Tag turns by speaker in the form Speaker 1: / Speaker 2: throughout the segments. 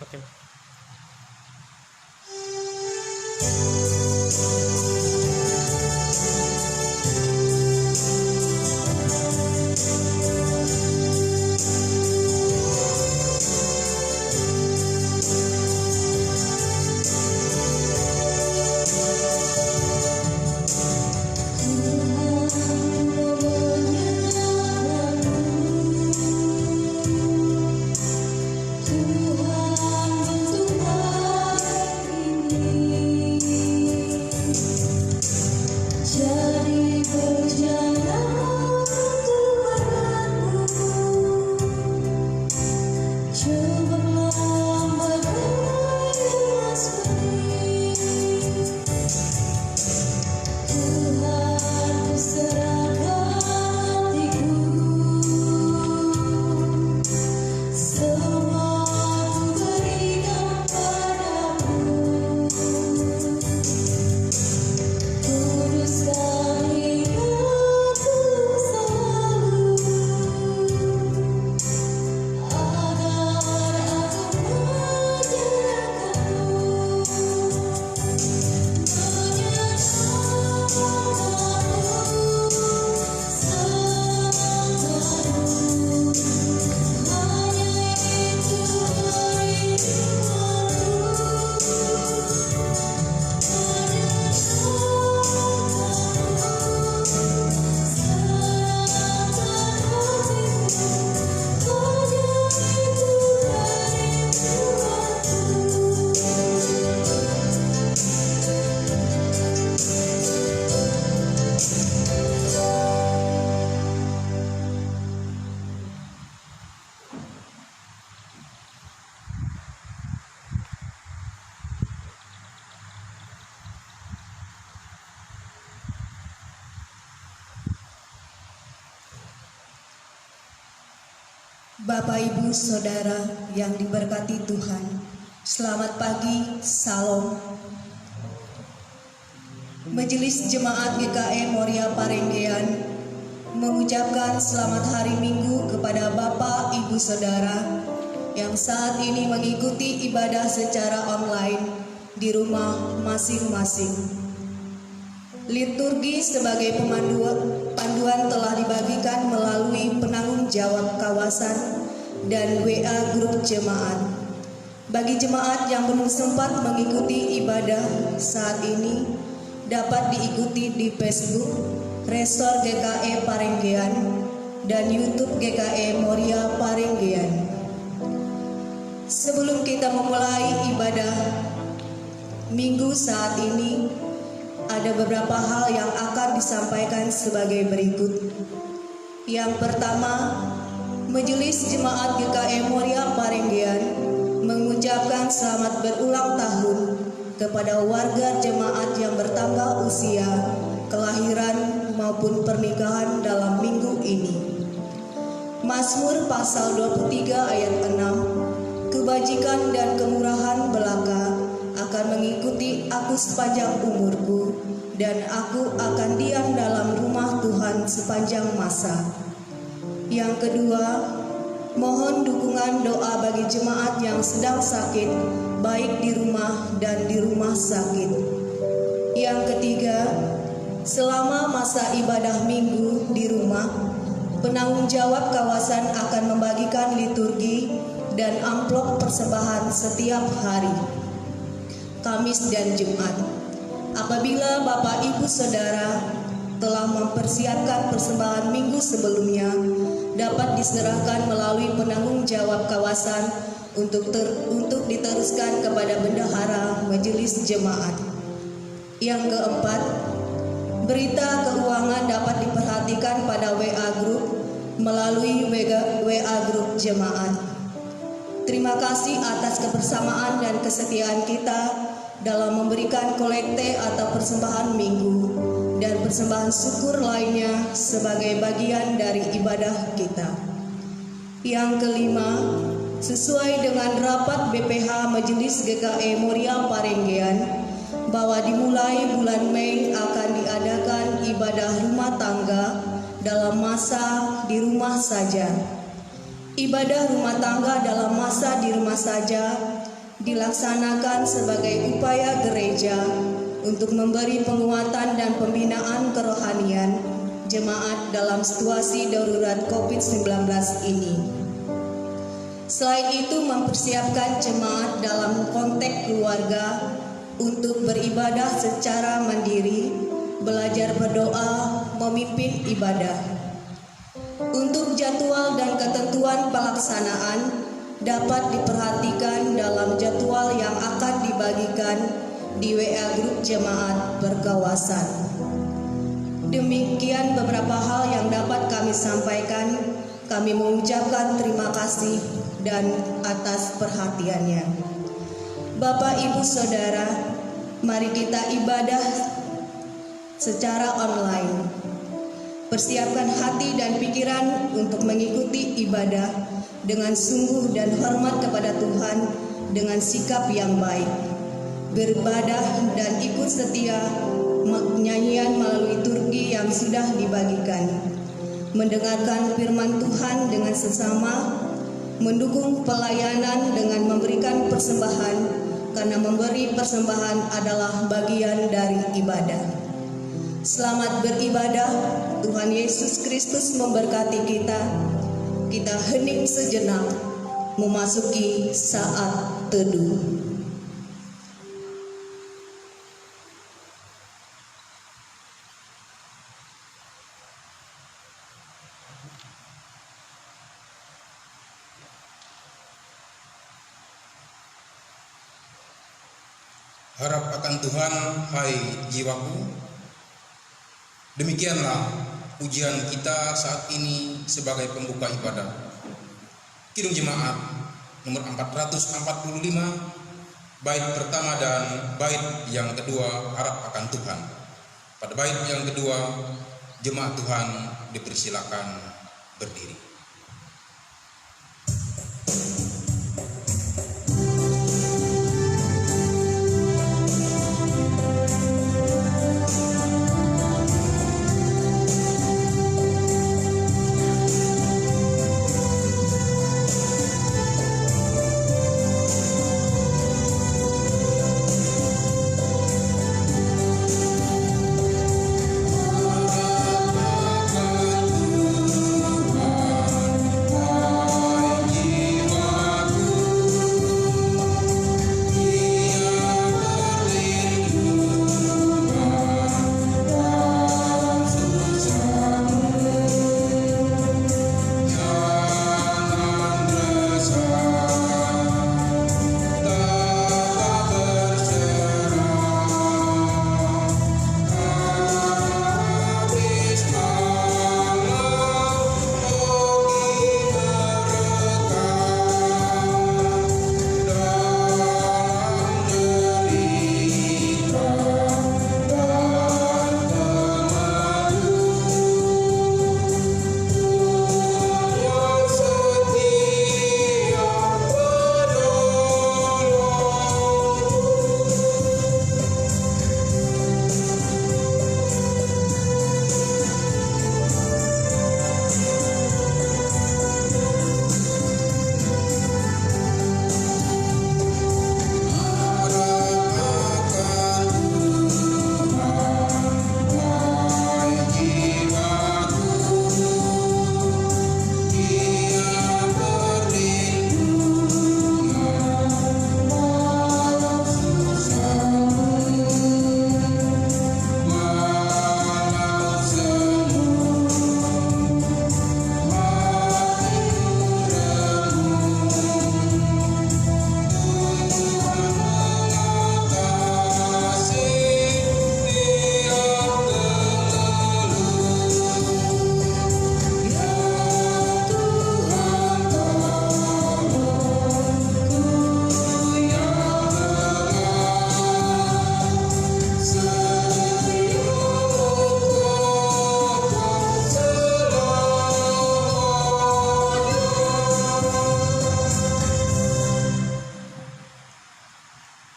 Speaker 1: Oke.
Speaker 2: Bapak, Ibu, Saudara yang diberkati Tuhan, selamat pagi, Salam. Majelis Jemaat GKE Moria Parenggean mengucapkan selamat hari Minggu kepada Bapak, Ibu, Saudara yang saat ini mengikuti ibadah secara online di rumah masing-masing. Liturgi sebagai panduan telah dibagikan melalui penanggung jawab kawasan dan WA grup jemaat. Bagi jemaat yang belum sempat mengikuti ibadah saat ini, dapat diikuti di Facebook Resor GKE Parenggean dan YouTube GKE Moria Parenggean. Sebelum kita memulai ibadah Minggu saat ini, ada beberapa hal yang akan disampaikan sebagai berikut. Yang pertama, Majelis Jemaat GKE Moria Parenggean mengucapkan selamat berulang tahun kepada warga jemaat yang bertambah usia, kelahiran maupun pernikahan dalam minggu ini. Mazmur pasal 23 ayat 6, kebajikan dan kemurahan belaka akan mengikuti aku sepanjang umurku, dan aku akan diam dalam rumah Tuhan sepanjang masa. Yang kedua, mohon dukungan doa bagi jemaat yang sedang sakit, baik di rumah dan di rumah sakit. Yang ketiga, selama masa ibadah minggu di rumah, penanggung jawab kawasan akan membagikan liturgi dan amplop persembahan setiap hari, Kamis dan Jumat. Apabila Bapak, Ibu, Saudara telah mempersiapkan persembahan minggu sebelumnya, dapat diserahkan melalui penanggung jawab kawasan untuk diteruskan kepada bendahara majelis jemaat. Yang keempat, berita keuangan dapat diperhatikan pada WA Group melalui WA Group jemaat. Terima kasih atas kebersamaan dan kesetiaan kita dalam memberikan kolekte atau persembahan minggu dan persembahan syukur lainnya sebagai bagian dari ibadah kita. Yang kelima, sesuai dengan rapat BPH Majelis GKE Moria Parenggean, bahwa dimulai bulan Mei akan diadakan ibadah rumah tangga dalam masa di rumah saja. Ibadah rumah tangga dalam masa di rumah saja dilaksanakan sebagai upaya gereja untuk memberi penguatan dan pembinaan kerohanian jemaat dalam situasi darurat COVID-19 ini. Selain itu, mempersiapkan jemaat dalam konteks keluarga untuk beribadah secara mandiri, belajar berdoa, memimpin ibadah. Untuk jadwal dan ketentuan pelaksanaan dapat diperhatikan dalam jadwal yang akan dibagikan di WA Grup Jemaat Berkawasan. Demikian beberapa hal yang dapat kami sampaikan. Kami mengucapkan terima kasih dan atas perhatiannya. Bapak, Ibu, Saudara, mari kita ibadah secara online. Persiapkan hati dan pikiran untuk mengikuti ibadah dengan sungguh dan hormat kepada Tuhan dengan sikap yang baik. Beribadah dan ikut setia nyanyian melalui liturgi yang sudah dibagikan. Mendengarkan firman Tuhan dengan sesama, mendukung pelayanan dengan memberikan persembahan, karena memberi persembahan adalah bagian dari ibadah. Selamat beribadah. Tuhan Yesus Kristus memberkati kita. Kita hening sejenak memasuki saat teduh.
Speaker 1: Harap akan Tuhan, hai jiwaku. Demikianlah pujian kita saat ini sebagai pembuka ibadah. Kidung Jemaat nomor 445, bait pertama dan bait yang kedua, harap akan Tuhan. Pada bait yang kedua, jemaat Tuhan dipersilakan berdiri.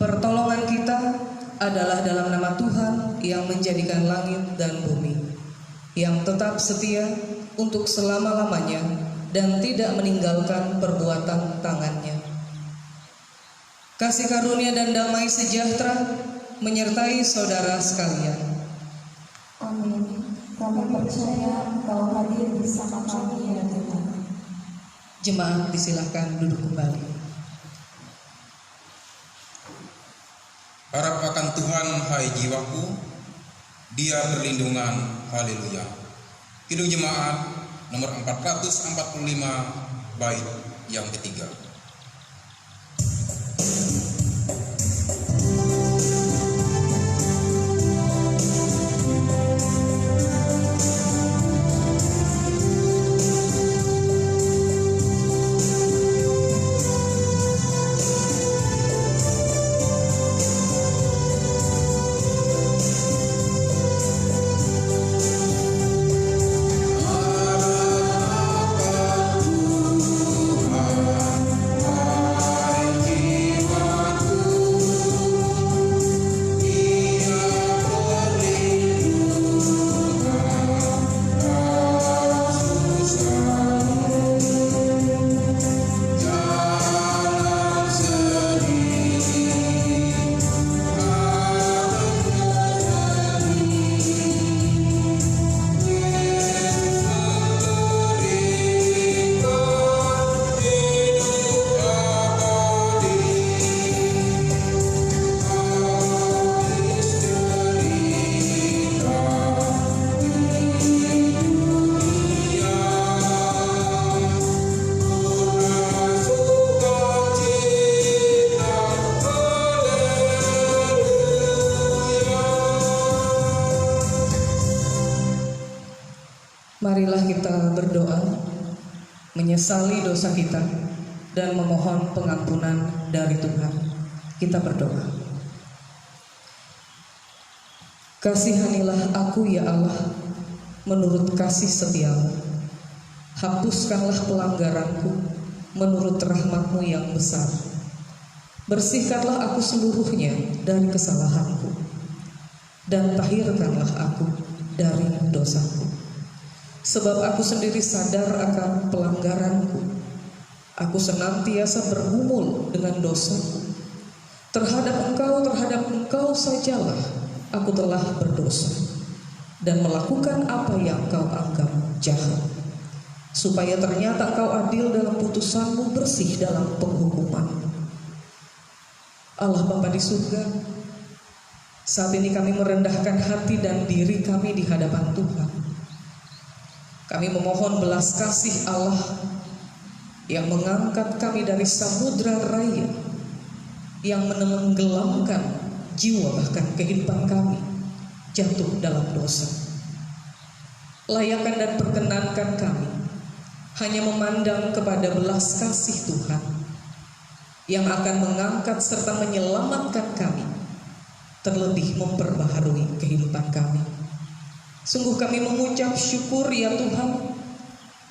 Speaker 3: Pertolongan kita adalah dalam nama Tuhan yang menjadikan langit dan bumi, yang tetap setia untuk selama-lamanya, dan tidak meninggalkan perbuatan tangannya. Kasih karunia dan damai sejahtera menyertai saudara sekalian.
Speaker 4: Amin. Kami percaya Engkau hadir bersama kami ya Tuhan.
Speaker 3: Jemaat disilahkan duduk kembali.
Speaker 1: Harap akan Tuhan, hai jiwaku, Dia perlindungan, haleluya. Kidung Jemaat nomor 445, bait yang ketiga.
Speaker 3: Marilah kita berdoa, menyesali dosa kita, dan memohon pengampunan dari Tuhan. Kita berdoa. Kasihanilah aku ya Allah, menurut kasih setiamu. Hapuskanlah pelanggaranku, menurut rahmat-Mu yang besar. Bersihkanlah aku seluruhnya dari kesalahanku, dan tahirkanlah aku dari dosaku. Sebab aku sendiri sadar akan pelanggaranku. Aku senantiasa bergumul dengan dosaku. Terhadap engkau sajalah aku telah berdosa dan melakukan apa yang Kau anggap jahat. Supaya ternyata Kau adil dalam putusan-Mu, bersih dalam penghukuman. Allah Bapa di surga, saat ini kami merendahkan hati dan diri kami di hadapan Tuhan. Kami memohon belas kasih Allah yang mengangkat kami dari samudra raya yang menenggelamkan jiwa bahkan kehidupan kami jatuh dalam dosa. Layakan dan perkenankan kami hanya memandang kepada belas kasih Tuhan yang akan mengangkat serta menyelamatkan kami, terlebih memperbaharui kehidupan kami. Sungguh kami mengucap syukur ya Tuhan,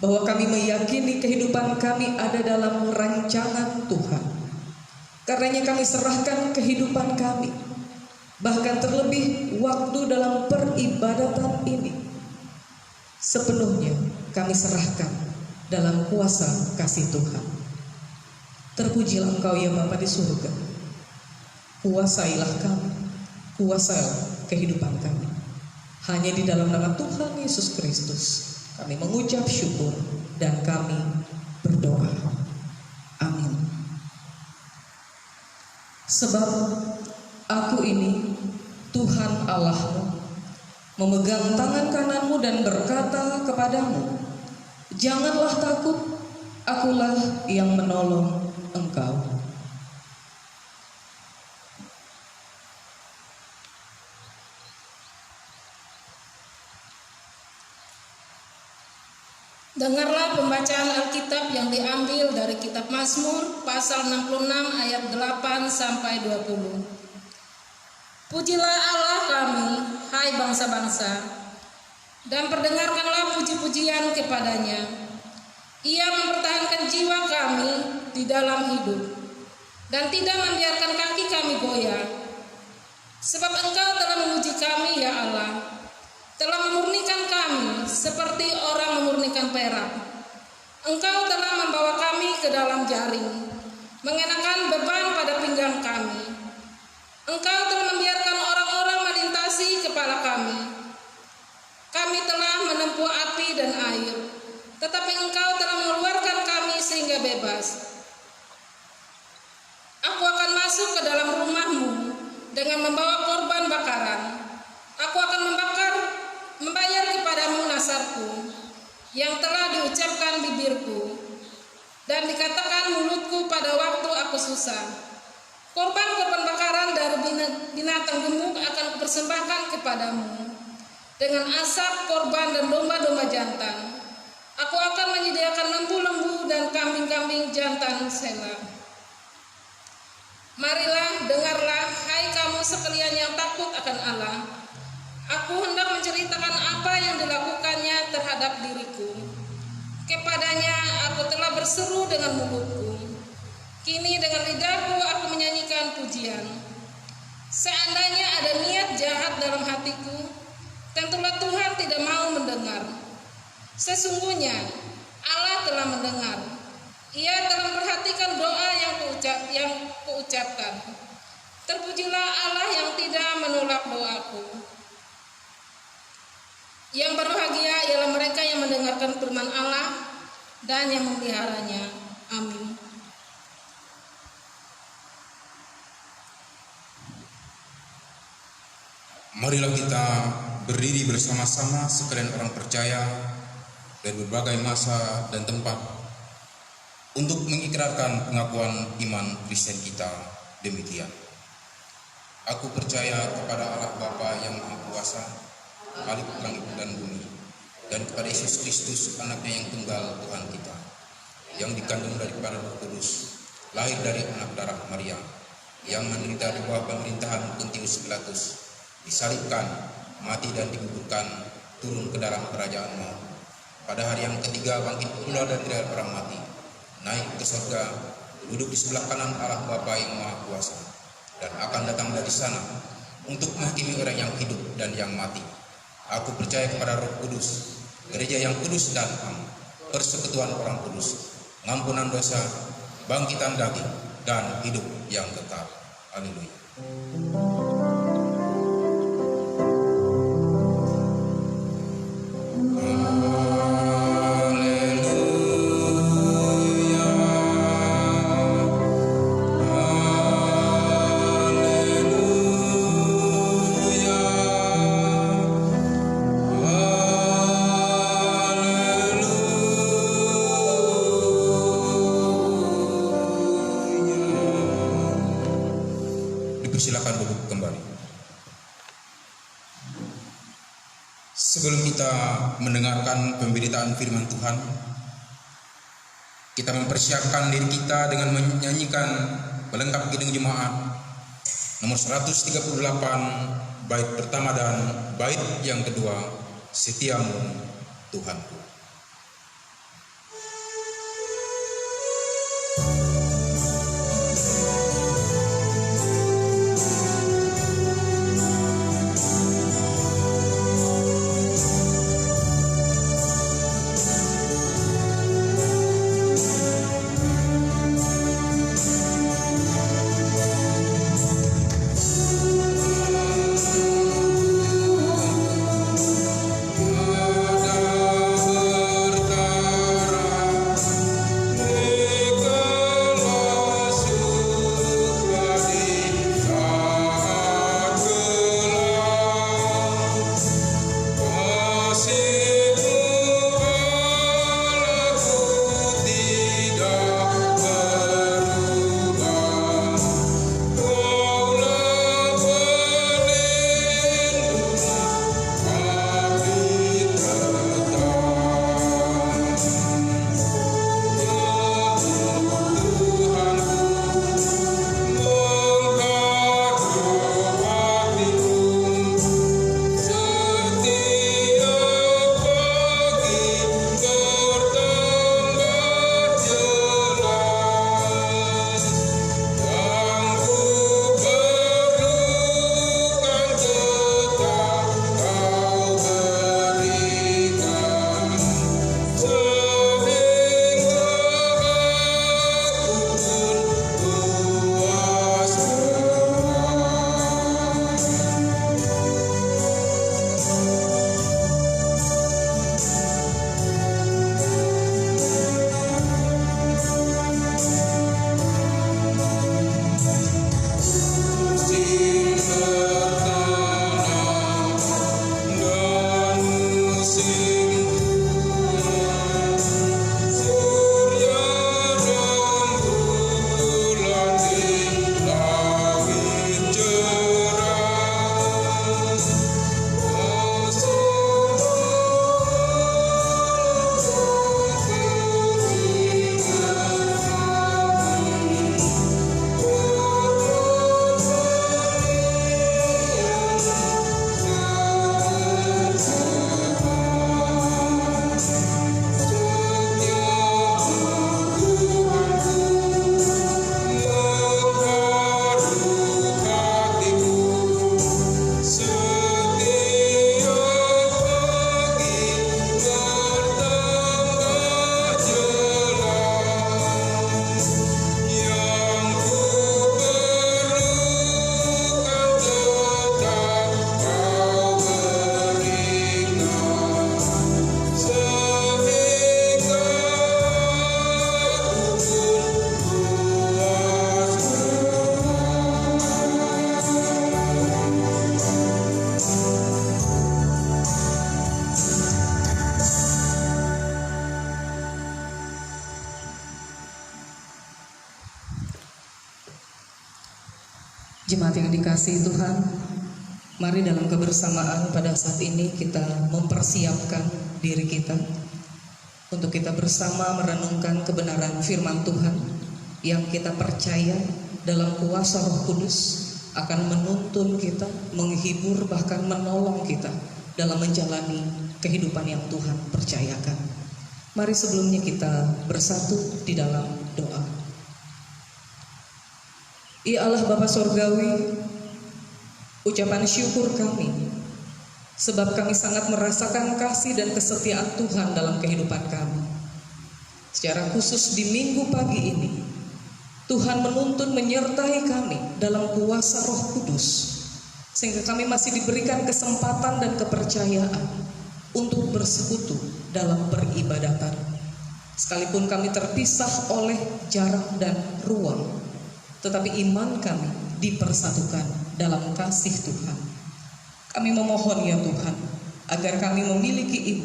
Speaker 3: bahwa kami meyakini kehidupan kami ada dalam rancangan Tuhan. Karenanya kami serahkan kehidupan kami, bahkan terlebih waktu dalam peribadatan ini, sepenuhnya kami serahkan dalam kuasa kasih Tuhan. Terpujilah Engkau ya Bapa di surga. Kuasailah kami, kuasailah kehidupan kami. Hanya di dalam nama Tuhan Yesus Kristus kami mengucap syukur dan kami berdoa. Amin. Sebab aku ini Tuhan Allahmu, memegang tangan kananmu dan berkata kepadamu, janganlah takut, akulah yang menolong engkau.
Speaker 5: Dengarlah pembacaan Alkitab yang diambil dari kitab Mazmur pasal 66 ayat 8 sampai 20. Pujilah Allah kami, hai bangsa-bangsa, dan perdengarkanlah puji-pujian kepadanya. Ia mempertahankan jiwa kami di dalam hidup, dan tidak membiarkan kaki kami goyah. Sebab Engkau telah menguji kami ya Allah, telah memurnikan kami seperti orang memurnikan perak, Engkau telah membawa kami ke dalam jaring, mengenakan beban pada pinggang kami. Engkau telah membiarkan orang-orang melintasi kepala kami. Kami telah menempuh api dan air, tetapi Engkau telah mengeluarkan kami sehingga bebas. Aku akan masuk ke dalam rumah-Mu dengan membawa korban bakaran. Aku akan membayar kepadamu nasarku yang telah diucapkan bibirku dan dikatakan mulutku pada waktu aku susah. Korban-korban bakaran dari binatang gemuk akan kupersembahkan kepadamu dengan asap korban dan domba-domba jantan. Aku akan menyediakan lembu-lembu dan kambing-kambing jantan Selah. Marilah, dengarlah, hai kamu sekalian yang takut akan Allah. Aku hendak menceritakan apa yang dilakukannya terhadap diriku. Kepadanya aku telah berseru dengan mulutku. Kini dengan lidahku aku menyanyikan pujian. Seandainya ada niat jahat dalam hatiku, tentulah Tuhan tidak mau mendengar. Sesungguhnya Allah telah mendengar. Ia telah memperhatikan doa yang kuucapkan. Terpujilah Allah yang tidak menolak doaku. Yang berbahagia ialah mereka yang mendengarkan firman Allah dan yang memeliharanya. Amin.
Speaker 1: Marilah kita berdiri bersama-sama sekalian orang percaya dari berbagai masa dan tempat untuk mengikrarkan pengakuan iman Kristen kita demikian. Aku percaya kepada Allah Bapa yang Maha Kuasa, Khalik langit dan bumi, dan kepada Yesus Kristus, anaknya yang tunggal Tuhan kita, yang dikandung daripada Roh Kudus, lahir dari anak darah Maria, yang menderita di bawah pemerintahan Pontius Pilatus, disalibkan, mati dan dikuburkan, turun ke dalam kerajaan maut. Pada hari yang ketiga bangkit pula dari orang mati, naik ke surga, duduk di sebelah kanan Allah Bapa yang Maha Kuasa, dan akan datang dari sana untuk menghakimi orang yang hidup dan yang mati. Aku percaya kepada Roh Kudus, gereja yang kudus dan am, persekutuan orang kudus, pengampunan dosa, bangkitan daging, dan hidup yang kekal. Haleluya. Silakan duduk kembali. Sebelum kita mendengarkan pemberitaan firman Tuhan, kita mempersiapkan diri kita dengan menyanyikan pelengkap Kidung Jemaat nomor 138 bait pertama dan bait yang kedua, Setiamu Tuhanku.
Speaker 3: Jemaat yang dikasihi Tuhan, mari dalam kebersamaan pada saat ini kita mempersiapkan diri kita untuk kita bersama merenungkan kebenaran firman Tuhan yang kita percaya dalam kuasa Roh Kudus akan menuntun kita, menghibur, bahkan menolong kita dalam menjalani kehidupan yang Tuhan percayakan. Mari sebelumnya kita bersatu di dalam doa. Ya Allah Bapa Sorgawi, ucapan syukur kami sebab kami sangat merasakan kasih dan kesetiaan Tuhan dalam kehidupan kami. Secara khusus di minggu pagi ini, Tuhan menuntun menyertai kami dalam kuasa Roh Kudus, sehingga kami masih diberikan kesempatan dan kepercayaan untuk bersekutu dalam peribadatan. Sekalipun kami terpisah oleh jarak dan ruang, tetapi iman kami dipersatukan dalam kasih Tuhan. Kami memohon ya Tuhan, agar kami memiliki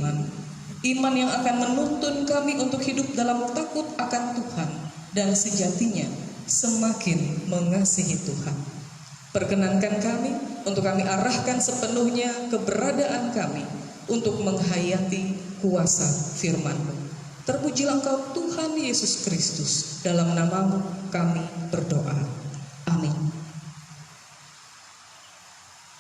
Speaker 3: iman yang akan menuntun kami untuk hidup dalam takut akan Tuhan dan sejatinya semakin mengasihi Tuhan. Perkenankan kami untuk kami arahkan sepenuhnya keberadaan kami untuk menghayati kuasa firman-Mu. Terpujilah Engkau Tuhan Yesus Kristus, dalam nama-Mu kami berdoa. Amin.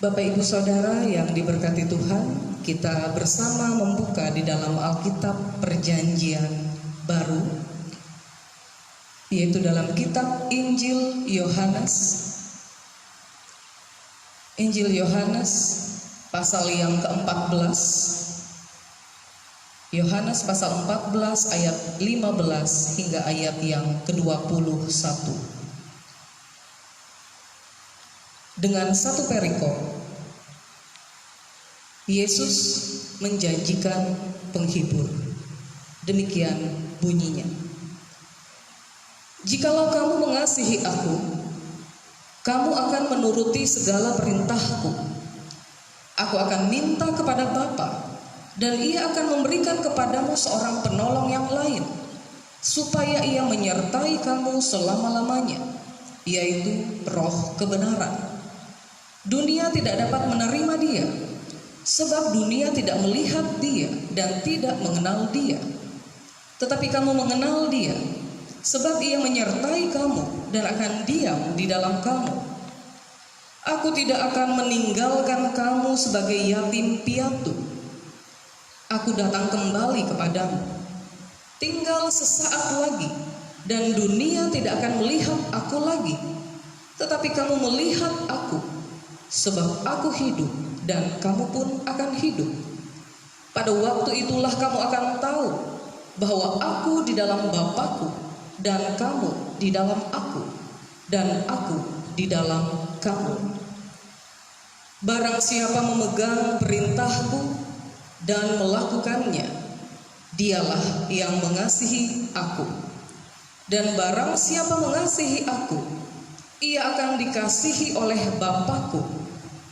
Speaker 3: Bapak Ibu Saudara yang diberkati Tuhan, kita bersama membuka di dalam Alkitab Perjanjian Baru, yaitu dalam kitab Injil Yohanes. Injil Yohanes pasal yang ke-14. Yohanes pasal 14 ayat 15 hingga ayat yang ke-21. Dengan satu perikop, Yesus menjanjikan penghibur. Demikian bunyinya. Jikalau kamu mengasihi aku, kamu akan menuruti segala perintahku. Aku akan minta kepada Bapa, dan Ia akan memberikan kepadamu seorang penolong yang lain, supaya Ia menyertai kamu selama-lamanya, yaitu Roh kebenaran. Dunia tidak dapat menerima Dia, sebab dunia tidak melihat Dia dan tidak mengenal Dia. Tetapi kamu mengenal Dia, sebab Ia menyertai kamu dan akan diam di dalam kamu. Aku tidak akan meninggalkan kamu sebagai yatim piatu. Aku datang kembali kepadamu. Tinggal sesaat lagi, dan dunia tidak akan melihat aku lagi. Tetapi kamu melihat aku, sebab aku hidup, dan kamu pun akan hidup. Pada waktu itulah kamu akan tahu bahwa aku di dalam Bapa-Ku, dan kamu di dalam aku, dan aku di dalam kamu. Barang siapa memegang perintahku dan melakukannya, dialah yang mengasihi aku. Dan barang siapa mengasihi aku, ia akan dikasihi oleh Bapa-Ku,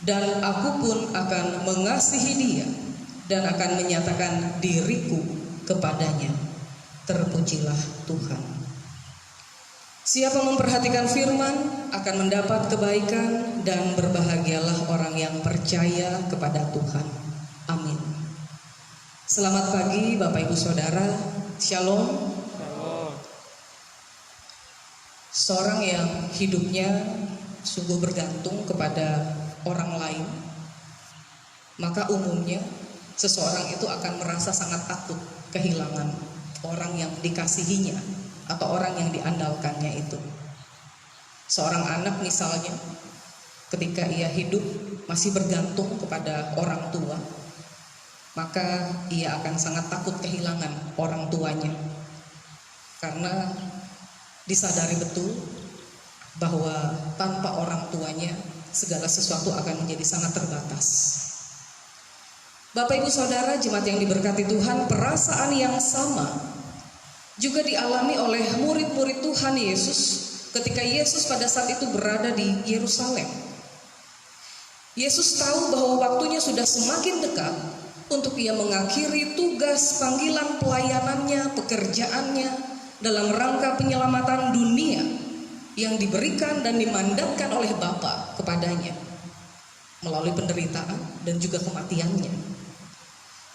Speaker 3: dan aku pun akan mengasihi dia dan akan menyatakan diriku kepadanya. Terpujilah Tuhan. Siapa memperhatikan firman akan mendapat kebaikan, dan berbahagialah orang yang percaya kepada Tuhan. Amin. Selamat pagi Bapak Ibu Saudara, Shalom. Seorang yang hidupnya sungguh bergantung kepada orang lain, maka umumnya seseorang itu akan merasa sangat takut kehilangan orang yang dikasihinya atau orang yang diandalkannya itu. Seorang anak misalnya, ketika ia hidup masih bergantung kepada orang tua, maka ia akan sangat takut kehilangan orang tuanya, karena disadari betul bahwa tanpa orang tuanya segala sesuatu akan menjadi sangat terbatas. Bapak Ibu Saudara jemaat yang diberkati Tuhan, perasaan yang sama juga dialami oleh murid-murid Tuhan Yesus ketika Yesus pada saat itu berada di Yerusalem. Yesus tahu bahwa waktunya sudah semakin dekat untuk ia mengakhiri tugas panggilan pelayanannya, pekerjaannya dalam rangka penyelamatan dunia. yang diberikan dan dimandatkan oleh Bapa kepadanya melalui penderitaan dan juga kematiannya.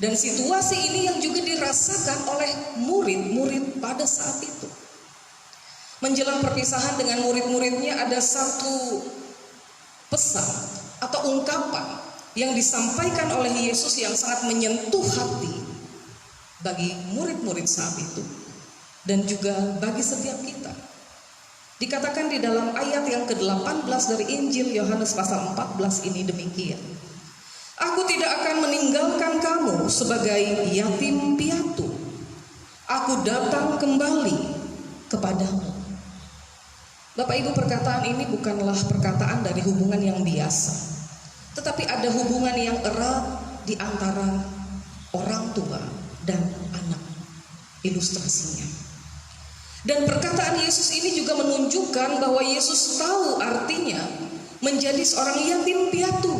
Speaker 3: Dan situasi ini yang juga dirasakan oleh murid-murid pada saat itu. Menjelang perpisahan dengan murid-muridnya, ada satu pesan atau ungkapan yang disampaikan oleh Yesus yang sangat menyentuh hati bagi murid-murid saat itu dan juga bagi setiap kita. Dikatakan di dalam ayat yang ke-18 dari Injil Yohanes pasal 14 ini demikian. Aku tidak akan meninggalkan kamu sebagai yatim piatu. Aku datang kembali kepadamu. Bapak Ibu, perkataan ini bukanlah perkataan dari hubungan yang biasa, tetapi ada hubungan yang erat di antara orang tua dan anak. Ilustrasinya. Dan perkataan Yesus ini juga menunjukkan bahwa Yesus tahu artinya menjadi seorang yatim piatu.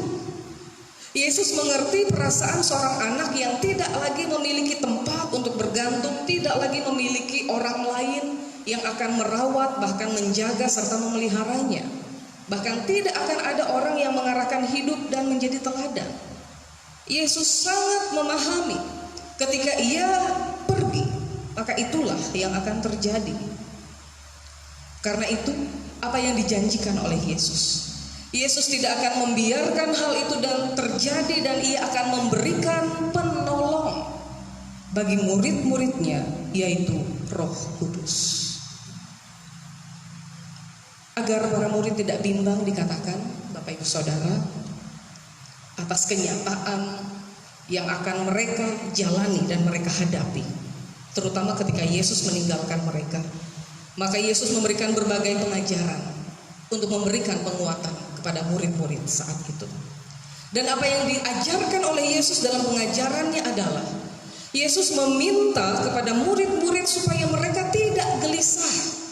Speaker 3: Yesus mengerti perasaan seorang anak yang tidak lagi memiliki tempat untuk bergantung, tidak lagi memiliki orang lain yang akan merawat, bahkan menjaga serta memeliharanya. Bahkan tidak akan ada orang yang mengarahkan hidup dan menjadi teladan. Yesus sangat memahami ketika ia pergi, maka itulah yang akan terjadi. Karena itu, apa yang dijanjikan oleh Yesus? Yesus tidak akan membiarkan hal itu dan terjadi, dan ia akan memberikan penolong bagi murid-muridnya, yaitu Roh Kudus. Agar para murid tidak bimbang, dikatakan Bapak Ibu Saudara, atas kenyataan yang akan mereka jalani dan mereka hadapi, terutama ketika Yesus meninggalkan mereka, maka Yesus memberikan berbagai pengajaran untuk memberikan penguatan kepada murid-murid saat itu. Dan apa yang diajarkan oleh Yesus dalam pengajarannya adalah Yesus meminta kepada murid-murid supaya mereka tidak gelisah.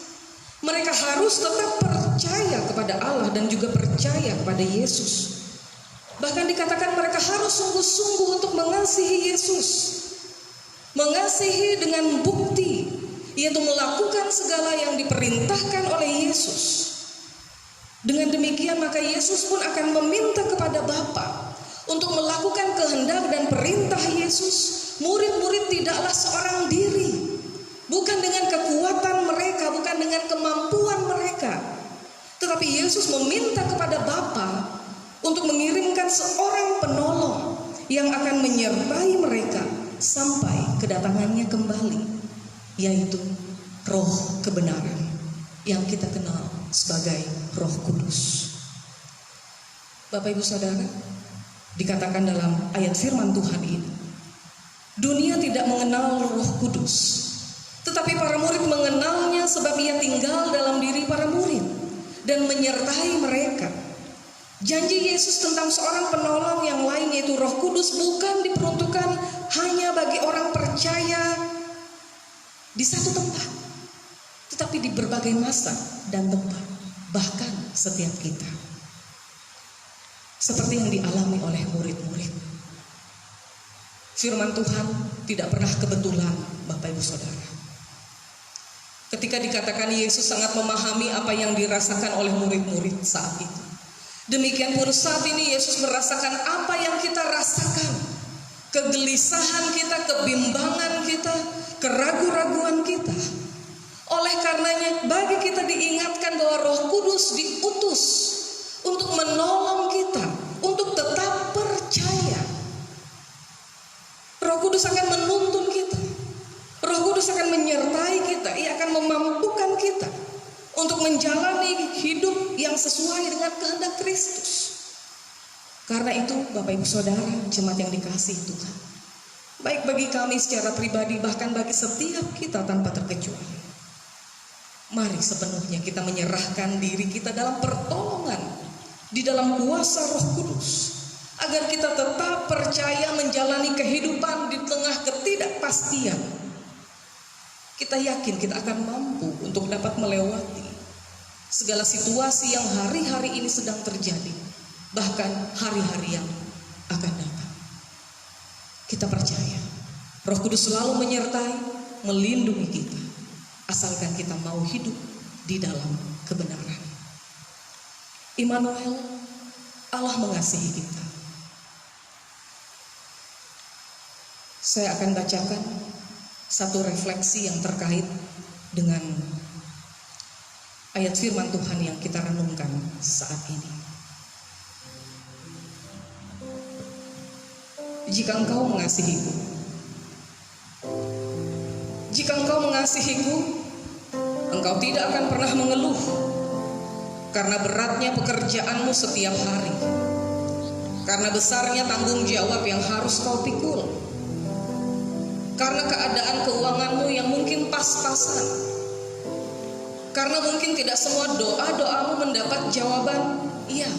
Speaker 3: Mereka harus tetap percaya kepada Allah dan juga percaya kepada Yesus. Bahkan dikatakan mereka harus sungguh-sungguh untuk mengasihi Yesus. Mengasihi dengan bukti, yaitu melakukan segala yang diperintahkan oleh Yesus. Dengan demikian maka Yesus pun akan meminta kepada Bapa untuk melakukan kehendak dan perintah Yesus. Murid-murid tidaklah seorang diri, bukan dengan kekuatan mereka, bukan dengan kemampuan mereka, tetapi Yesus meminta kepada Bapa untuk mengirimkan seorang penolong yang akan menyertai mereka sampai kedatangannya kembali, yaitu Roh kebenaran yang kita kenal sebagai Roh Kudus. Bapak Ibu Saudara, dikatakan dalam ayat firman Tuhan ini, dunia tidak mengenal Roh Kudus, tetapi para murid mengenalnya sebab ia tinggal dalam diri para murid dan menyertai mereka. Janji Yesus tentang seorang penolong yang lain, yaitu Roh Kudus, bukan diperuntukkan hanya bagi orang percaya di satu tempat, tetapi di berbagai masa dan tempat, bahkan setiap kita. Seperti yang dialami oleh murid-murid. Firman Tuhan tidak pernah kebetulan, Bapak Ibu Saudara. Ketika dikatakan Yesus sangat memahami apa yang dirasakan oleh murid-murid saat itu, demikian pun saat ini Yesus merasakan apa yang kita rasakan. Kegelisahan kita, kebimbangan kita, keraguan-raguan kita. Oleh karenanya bagi kita diingatkan bahwa Roh Kudus diutus untuk menolong kita, untuk tetap percaya. Roh Kudus akan menuntun kita. Roh Kudus akan menyertai kita. Ia akan memampukan kita untuk menjalani hidup yang sesuai dengan kehendak Kristus. Karena itu Bapak Ibu Saudara, jemaat yang dikasihi Tuhan, baik bagi kami secara pribadi, bahkan bagi setiap kita tanpa terkecuali, mari sepenuhnya kita menyerahkan diri kita dalam pertolongan di dalam kuasa Roh Kudus, agar kita tetap percaya menjalani kehidupan di tengah ketidakpastian. Kita yakin kita akan mampu untuk dapat melewati segala situasi yang hari-hari ini sedang terjadi, bahkan hari-hari yang akan datang. Kita percaya Roh Kudus selalu menyertai, melindungi kita, asalkan kita mau hidup di dalam kebenaran. Immanuel, Allah mengasihi kita. Saya akan bacakan satu refleksi yang terkait dengan ayat firman Tuhan yang kita renungkan saat ini. Jika engkau mengasihiku, engkau tidak akan pernah mengeluh karena beratnya pekerjaanmu setiap hari, karena besarnya tanggung jawab yang harus kau pikul, karena keadaan keuanganmu yang mungkin pas-pasan, karena mungkin tidak semua doa-doamu mendapat jawaban iya.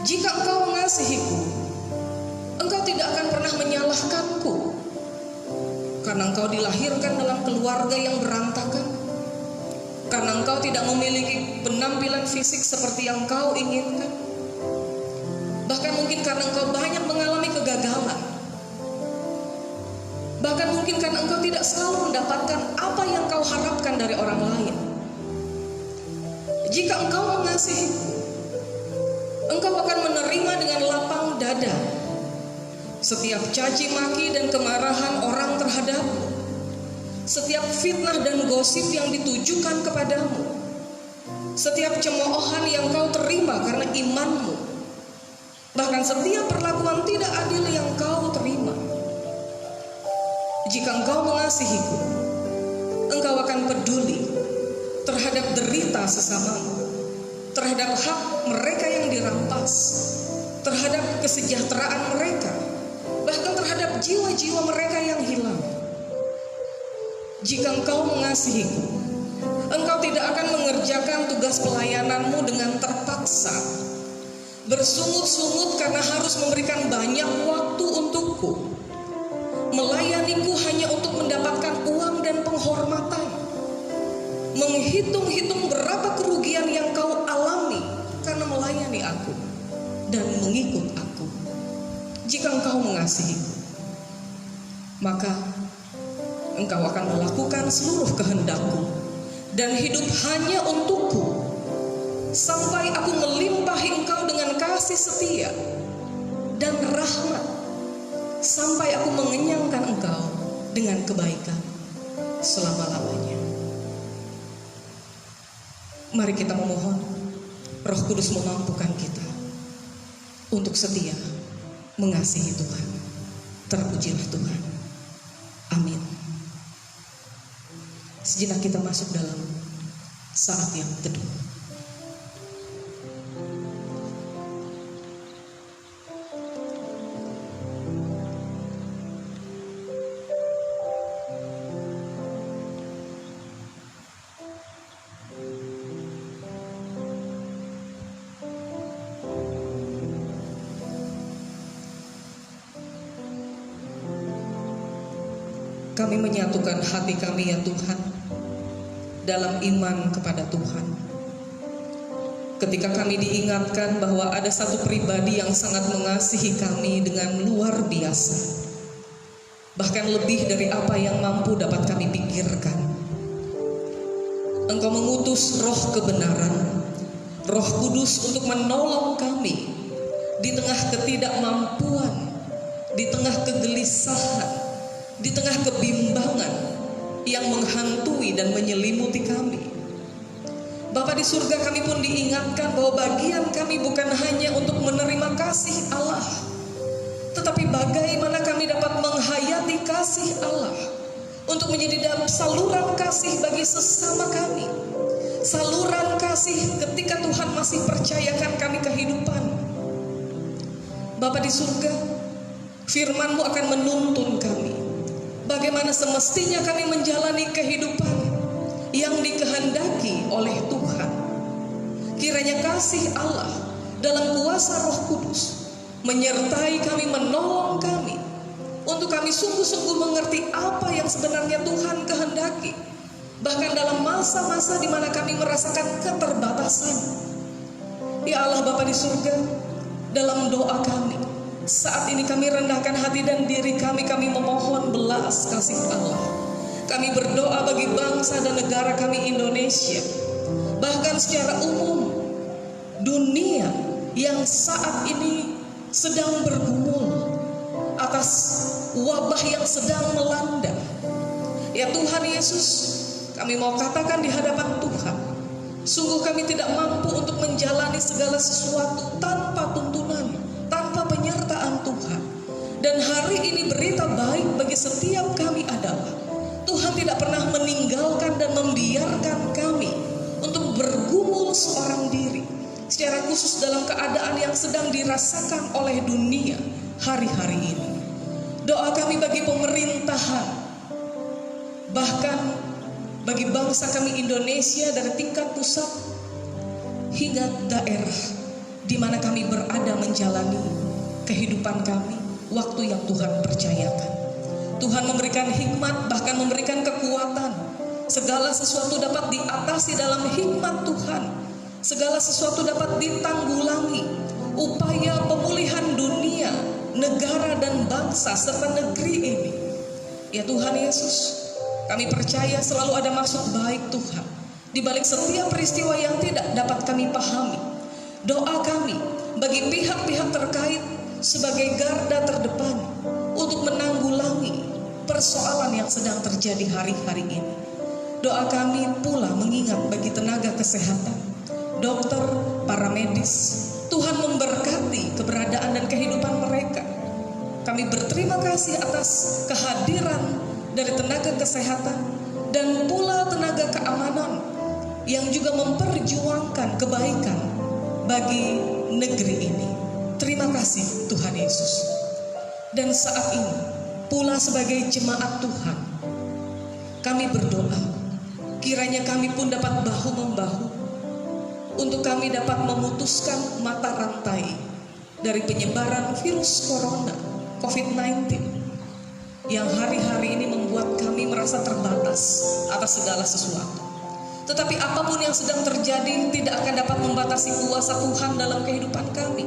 Speaker 3: Jika engkau mengasihiku, engkau tidak akan pernah menyalahkanku, karena engkau dilahirkan dalam keluarga yang berantakan, karena engkau tidak memiliki penampilan fisik seperti yang kau inginkan, bahkan mungkin karena engkau banyak mengalami kegagalan, bahkan mungkin karena engkau tidak selalu mendapatkan apa yang kau harapkan dari orang lain. Jika engkau mengasihiku, engkau akan menerima dengan lapang dada setiap caci maki dan kemarahan orang terhadapmu, setiap fitnah dan gosip yang ditujukan kepadamu, setiap cemoohan yang kau terima karena imanmu, bahkan setiap perlakuan tidak adil yang kau terima. Jika engkau mengasihiku, engkau akan peduli terhadap derita sesamamu, terhadap hak mereka yang dirampas, terhadap kesejahteraan mereka, bahkan terhadap jiwa-jiwa mereka yang hilang. Jika engkau mengasihiku, engkau tidak akan mengerjakan tugas pelayananmu dengan terpaksa, bersungut-sungut karena harus memberikan banyak waktu untukku, melayaniku hanya untuk mendapatkan uang dan penghormatan, menghitung-hitung berapa kerugian yang kau alami karena melayani aku dan mengikut aku. Jika engkau mengasihiku, maka engkau akan melakukan seluruh kehendakku dan hidup hanya untukku, sampai aku melimpahi engkau dengan kasih setia dan rahmat, sampai aku mengenyangkan engkau dengan kebaikan selama-lamanya. Mari kita memohon Roh Kudus memampukan kita untuk setia mengasihi Tuhan. Terpujilah Tuhan. Amin. Sejenak kita masuk dalam saat yang teduh. Kami menyatukan hati kami ya Tuhan dalam iman kepada Tuhan. Ketika kami diingatkan bahwa ada satu pribadi yang sangat mengasihi kami dengan luar biasa, bahkan lebih dari apa yang mampu dapat kami pikirkan. Engkau mengutus Roh kebenaran, Roh Kudus untuk menolong kami di tengah ketidakmampuan, di tengah kegelisahan, di tengah kebimbangan yang menghantui dan menyelimuti kami. Bapa di surga, kami pun diingatkan bahwa bagian kami bukan hanya untuk menerima kasih Allah, tetapi bagaimana kami dapat menghayati kasih Allah untuk menjadi dalam saluran kasih bagi sesama kami, saluran kasih ketika Tuhan masih percayakan kami kehidupan. Bapa di surga, firman-Mu akan menuntun kami bagaimana semestinya kami menjalani kehidupan yang dikehendaki oleh Tuhan. Kiranya kasih Allah dalam kuasa Roh Kudus menyertai kami, menolong kami untuk kami sungguh-sungguh mengerti apa yang sebenarnya Tuhan kehendaki, bahkan dalam masa-masa di mana kami merasakan keterbatasan. Ya Allah Bapa di surga, dalam doa kami saat ini kami rendahkan hati dan diri kami memohon belas kasih Allah Kami berdoa bagi bangsa dan negara kami Indonesia, bahkan secara umum dunia yang saat ini sedang bergumul atas wabah yang sedang melanda. Ya Tuhan Yesus, kami mau katakan di hadapan Tuhan, sungguh kami tidak mampu untuk menjalani segala sesuatu tanpa tuntunan, tanpa penyertaan Tuhan. Dan hari ini berita baik bagi setiap kami adalah Tuhan tidak pernah meninggalkan dan membiarkan kami untuk bergumul seorang diri, secara khusus dalam keadaan yang sedang dirasakan oleh dunia hari-hari ini. Doa kami bagi pemerintahan, bahkan bagi bangsa kami Indonesia dari tingkat pusat hingga daerah di mana kami berada menjalani kehidupan kami, waktu yang Tuhan percayakan. Tuhan memberikan hikmat, bahkan memberikan kekuatan. Segala sesuatu dapat diatasi dalam hikmat Tuhan. Segala sesuatu dapat ditanggulangi. Upaya pemulihan dunia, negara dan bangsa serta negeri ini. Ya Tuhan Yesus, kami percaya selalu ada maksud baik Tuhan di balik setiap peristiwa yang tidak dapat kami pahami. Doa kami bagi pihak-pihak terkait sebagai garda terdepan untuk menanggulangi persoalan yang sedang terjadi hari-hari ini. Doa kami pula mengingat bagi tenaga kesehatan, dokter, para medis. Tuhan memberkati keberadaan dan kehidupan mereka. Kami berterima kasih atas kehadiran dari tenaga kesehatan dan pula tenaga keamanan yang juga memperjuangkan kebaikan bagi negeri ini. Terima kasih Tuhan Yesus. Dan saat ini pula sebagai jemaat Tuhan, kami berdoa kiranya kami pun dapat bahu-membahu untuk kami dapat memutuskan mata rantai dari penyebaran virus corona COVID-19 yang hari-hari ini membuat kami merasa terbatas atas segala sesuatu. Tetapi apapun yang sedang terjadi tidak akan dapat membatasi kuasa Tuhan dalam kehidupan kami.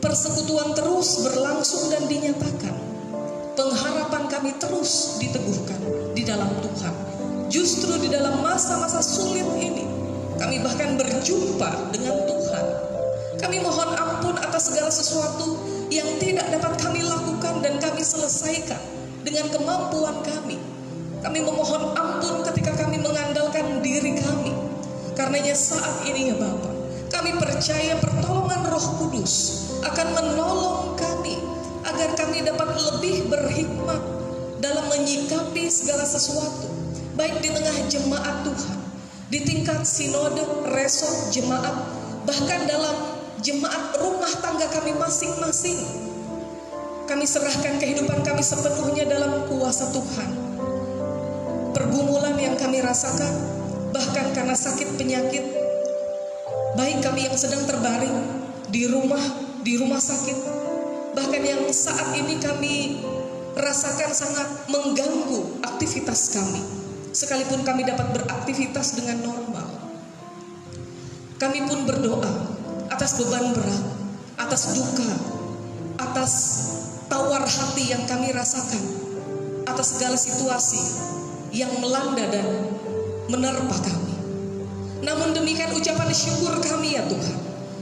Speaker 3: Persekutuan terus berlangsung dan dinyatakan. Pengharapan kami terus diteguhkan di dalam Tuhan. Justru di dalam masa-masa sulit ini, kami bahkan berjumpa dengan Tuhan. Kami mohon ampun atas segala sesuatu yang tidak dapat kami lakukan dan kami selesaikan dengan kemampuan kami. Kami memohon ampun ketika kami mengandalkan diri kami. Karenanya saat ini ya Bapa, kami percaya pertolongan Roh Kudus akan menolong kami agar kami dapat lebih berhikmat dalam menyikapi segala sesuatu, baik di tengah jemaat Tuhan, di tingkat sinode, resort jemaat, bahkan dalam jemaat rumah tangga kami masing-masing. Kami serahkan kehidupan kami sepenuhnya dalam kuasa Tuhan. Pergumulan yang kami rasakan, bahkan karena sakit penyakit, baik kami yang sedang terbaring di rumah sakit, bahkan yang saat ini kami rasakan sangat mengganggu aktivitas kami, sekalipun kami dapat beraktivitas dengan normal. Kami pun berdoa atas beban berat, atas duka, atas tawar hati yang kami rasakan, atas segala situasi yang melanda dan menerpa kami. Namun demikian ucapan syukur kami ya Tuhan,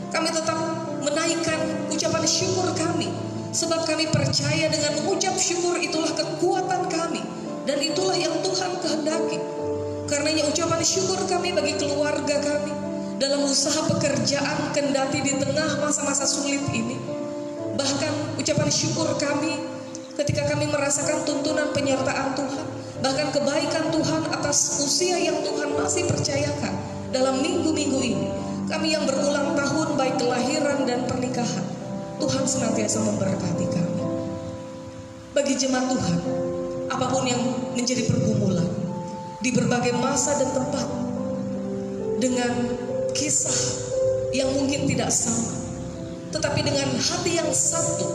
Speaker 3: kami tetap menaikkan ucapan syukur kami, sebab kami percaya dengan mengucap syukur itulah kekuatan kami, dan itulah yang Tuhan kehendaki. Karenanya ucapan syukur kami bagi keluarga kami dalam usaha pekerjaan kendati di tengah masa-masa sulit ini. Bahkan ucapan syukur kami ketika kami merasakan tuntunan penyertaan Tuhan, bahkan kebaikan Tuhan atas usia yang Tuhan masih percayakan dalam minggu-minggu ini. Kami yang berulang tahun baik kelahiran dan pernikahan, Tuhan senantiasa memberkati kami. Bagi jemaat Tuhan, apapun yang menjadi pergumulan di berbagai masa dan tempat, dengan kisah yang mungkin tidak sama, tetapi dengan hati yang satu,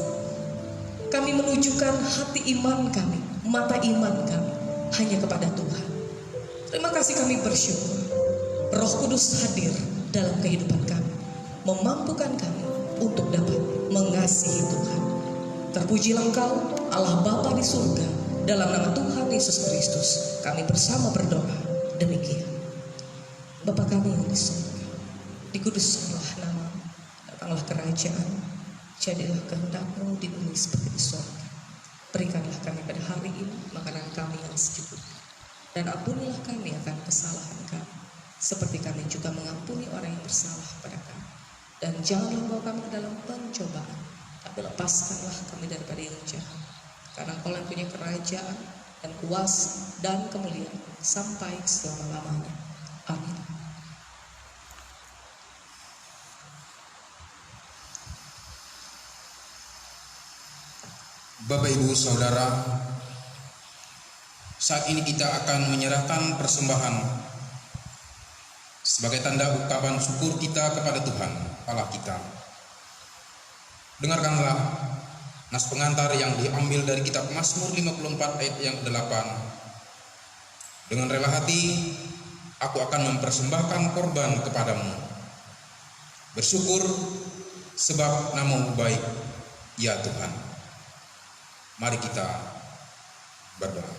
Speaker 3: kami menunjukkan hati iman kami, mata iman kami hanya kepada Tuhan. Terima kasih, kami bersyukur Roh Kudus hadir dalam kehidupan kami, memampukan kami untuk dapat mengasihi Tuhan. Terpujilah Engkau Allah Bapa di surga, Dalam nama Tuhan Yesus Kristus, kami bersama berdoa demikian. Bapa kami yang di surga, dikuduskanlah nama-Mu, datanglah kerajaan, jadilah kehendak-Mu di bumi seperti di surga. Berikanlah kami pada hari ini makanan kami yang secukupnya, dan ampunilah kami akan kesalahan kami, seperti kami juga mengampuni orang yang bersalah pada kami. Dan janganlah membawa kami ke dalam pencobaan, tapi lepaskanlah kami daripada yang jahat. Karena Engkau yang punya kerajaan dan kuasa dan kemuliaan sampai selama-lamanya. Amin.
Speaker 1: Bapak, Ibu, Saudara, saat ini kita akan menyerahkan persembahan sebagai tanda ungkapan syukur kita kepada Tuhan Allah kita. Dengarkanlah nas pengantar yang diambil dari kitab Mazmur 54 ayat yang 8. Dengan rela hati aku akan mempersembahkan korban kepadamu. Bersyukur sebab nama-Mu baik, ya Tuhan. Mari kita berdoa.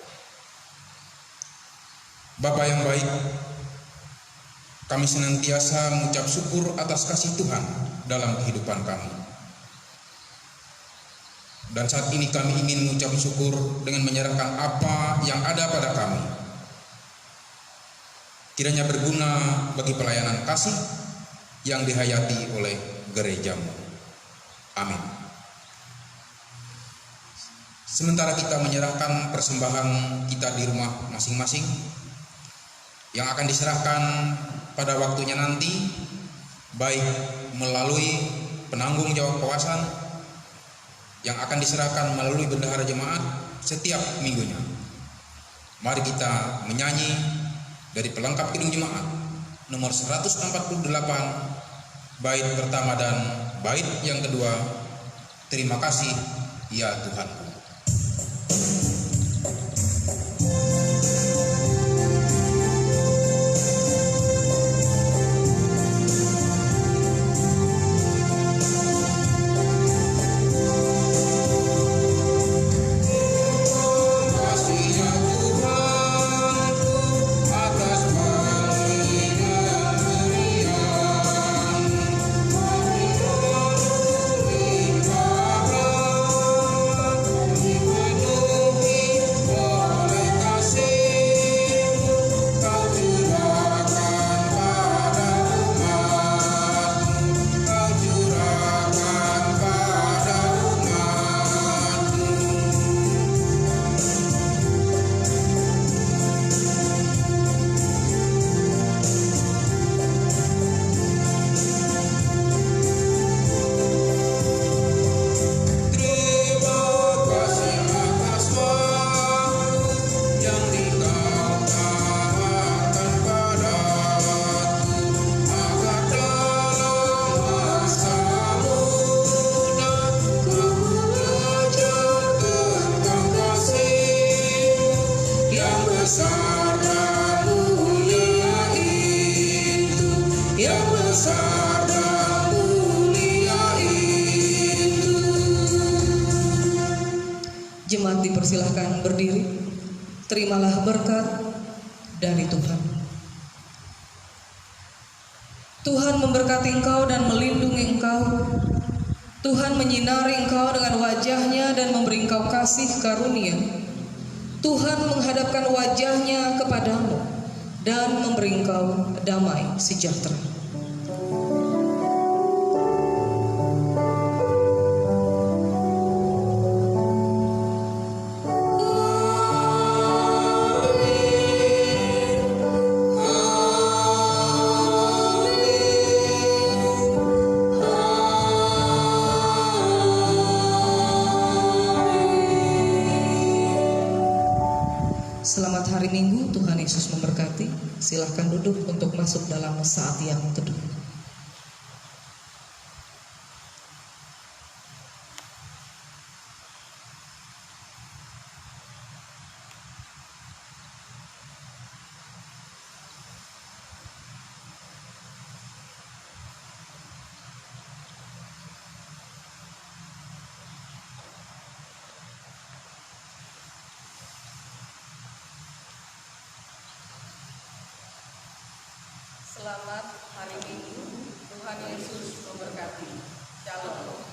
Speaker 1: Bapa yang baik, kami senantiasa mengucap syukur atas kasih Tuhan dalam kehidupan kami. Dan saat ini kami ingin mengucap syukur dengan menyerahkan apa yang ada pada kami. Kiranya berguna bagi pelayanan kasih yang dihayati oleh gereja-Mu. Amin. Sementara kita menyerahkan persembahan kita di rumah masing-masing, yang akan diserahkan pada waktunya nanti, baik melalui penanggung jawab kawasan, yang akan diserahkan melalui bendahara jemaat setiap minggunya. Mari kita menyanyi dari pelengkap kidung jemaat nomor 148, bait pertama dan bait yang kedua. Terima kasih ya Tuhanku.
Speaker 3: Jemaat dipersilahkan berdiri. Terimalah berkat dari Tuhan. Tuhan memberkati engkau dan melindungi engkau. Tuhan menyinari engkau dengan wajahnya dan memberi engkau kasih karunia. Tuhan menghadapkan wajahnya kepadamu dan memberi engkau damai sejahtera. Selamat hari Minggu, Tuhan Yesus memberkati. Silahkan duduk untuk masuk dalam saat yang teduh. Selamat hari Minggu. Tuhan Yesus memberkati. Shalom.